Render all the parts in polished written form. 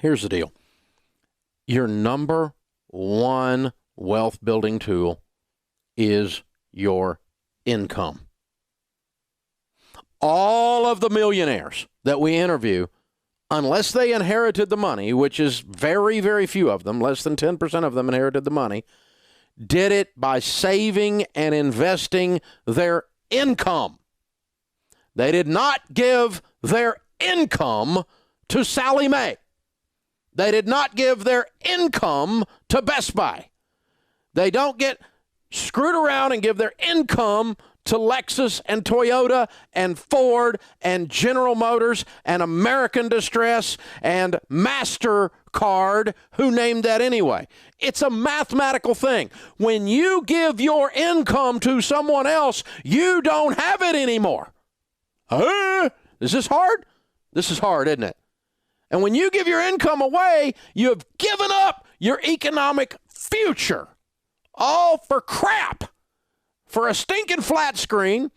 Here's the deal. Your number one wealth building tool is your income. All of the millionaires that we interview, unless they inherited the money, which is very, very few of them, less than 10% of them inherited the money, did it by saving and investing their income. They did not give their income to Sallie Mae. They did not give their income to Best Buy. They don't get screwed around and give their income to Lexus and Toyota and Ford and General Motors and American Distress and MasterCard. Who named that anyway? It's a mathematical thing. When you give your income to someone else, you don't have it anymore. Is this hard? This is hard, isn't it? And when you give your income away, you have given up your economic future. All for crap. For a stinking flat screen.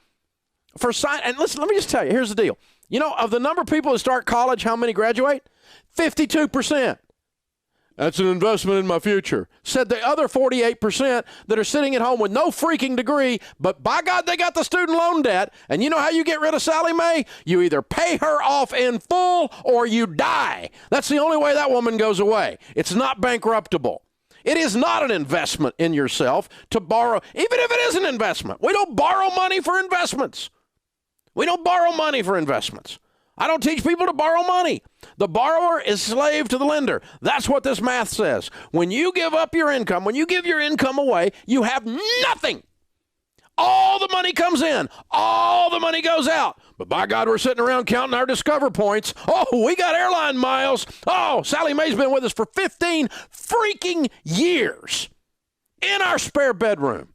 And listen, let me just tell you, here's the deal. You know, of the number of people that start college, how many graduate? 52%. That's an investment in my future. Said the other 48% that are sitting at home with no freaking degree, but by God, they got the student loan debt. And you know how you get rid of Sallie Mae? You either pay her off in full or you die. That's the only way that woman goes away. It's not bankruptable. It is not an investment in yourself to borrow, even if it is an investment. We don't borrow money for investments. We don't borrow money for investments. I don't teach people to borrow money. The borrower is slave to the lender. That's what this math says. When you give up your income, when you give your income away, you have nothing. All the money comes in. All the money goes out. But by God, we're sitting around counting our Discover points. Oh, we got airline miles. Oh, Sallie Mae's been with us for 15 freaking years in our spare bedroom.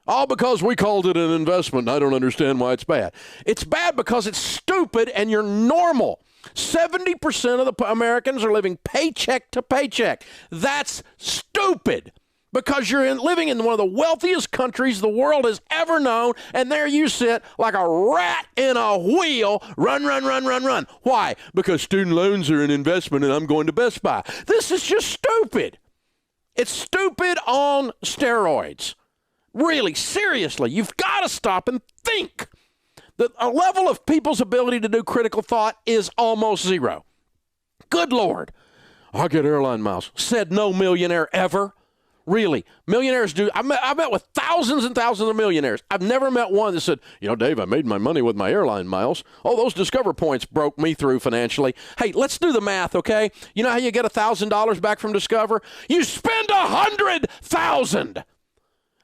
All because we called it an investment. I don't understand why it's bad. It's bad because it's stupid and you're normal. 70% of the Americans are living paycheck to paycheck. That's stupid because you're living in one of the wealthiest countries the world has ever known, and there you sit like a rat in a wheel. Run, run, run, run, run. Why? Because student loans are an investment and I'm going to Best Buy. This is just stupid. It's stupid on steroids. Really, seriously, you've got to stop and think. A level of people's ability to do critical thought is almost zero. Good Lord. I'll get airline miles. Said no millionaire ever. Really. Millionaires do. I met with thousands and thousands of millionaires. I've never met one that said, you know, Dave, I made my money with my airline miles. Oh, those Discover points broke me through financially. Hey, let's do the math, okay? You know how you get $1,000 back from Discover? You spend $100,000.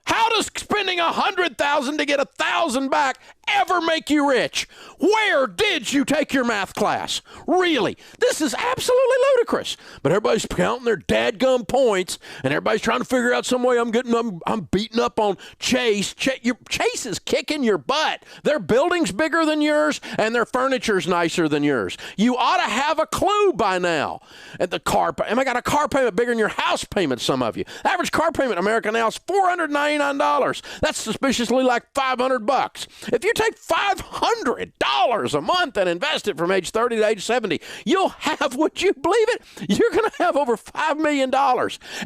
How does spending $100,000 to get $1,000 back ever make you rich? Where did you take your math class? Really? This is absolutely ludicrous. But everybody's counting their dadgum points, and everybody's trying to figure out some way I'm beating up on Chase. Chase is kicking your butt. Their building's bigger than yours, and their furniture's nicer than yours. You ought to have a clue by now. At the car, I got a car payment bigger than your house payment, some of you. Average car payment in America now is $499. That's suspiciously like $500. If you take $500 a month and invest it from age 30 to age 70, you'll have, would you believe it? You're going to have over $5 million.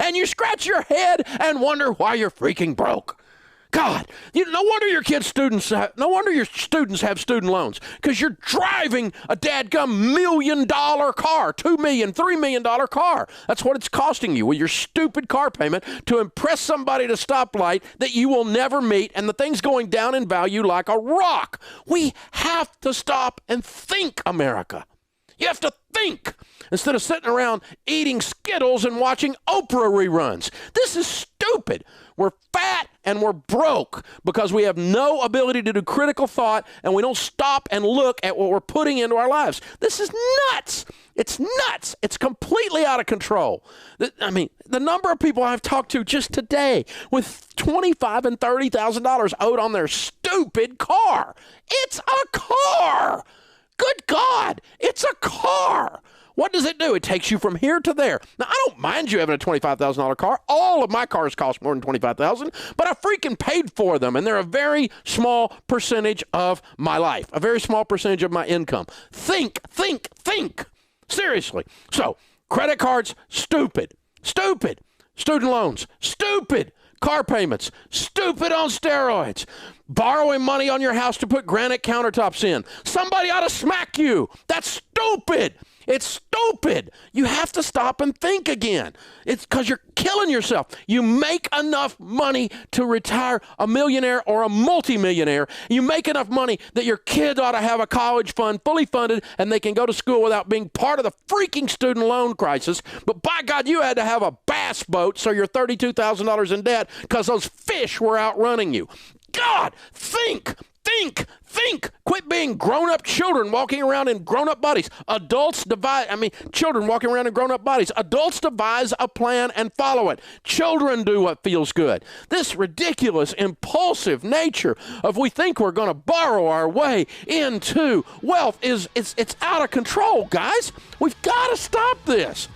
And you scratch your head and wonder why you're freaking broke. God, no wonder your students have student loans, because you're driving a dadgum $1 million car, $2 million, $3 million car. That's what it's costing you with your stupid car payment to impress somebody at a stoplight that you will never meet, and the thing's going down in value like a rock. We have to stop and think, America. You have to think instead of sitting around eating Skittles and watching Oprah reruns. This is stupid. We're fat and we're broke because we have no ability to do critical thought, and we don't stop and look at what we're putting into our lives. This is nuts. It's nuts. It's completely out of control. I mean, the number of people I've talked to just today with $25,000 and $30,000 owed on their stupid car. It's a car. Good God, it's a car. What does it do? It takes you from here to there. Now, I don't mind you having a $25,000 car. All of my cars cost more than $25,000, but I freaking paid for them, and they're a very small percentage of my life, a very small percentage of my income. Think. Seriously. So, Credit cards, stupid. Stupid. Student loans, stupid. Car payments, stupid on steroids. Borrowing money on your house to put granite countertops in. Somebody ought to smack you. That's stupid. It's stupid. You have to stop and think again. It's because you're killing yourself. You make enough money to retire a millionaire or a multimillionaire. You make enough money that your kid ought to have a college fund fully funded and they can go to school without being part of the freaking student loan crisis. But by God, you had to have a bass boat so you're $32,000 in debt because those fish were outrunning you. God, think. Quit being grown-up children walking around in grown-up bodies. Children walking around in grown-up bodies. Adults devise a plan and follow it. Children do what feels good. This ridiculous, impulsive nature of we think we're going to borrow our way into wealth it's out of control, guys. We've got to stop this.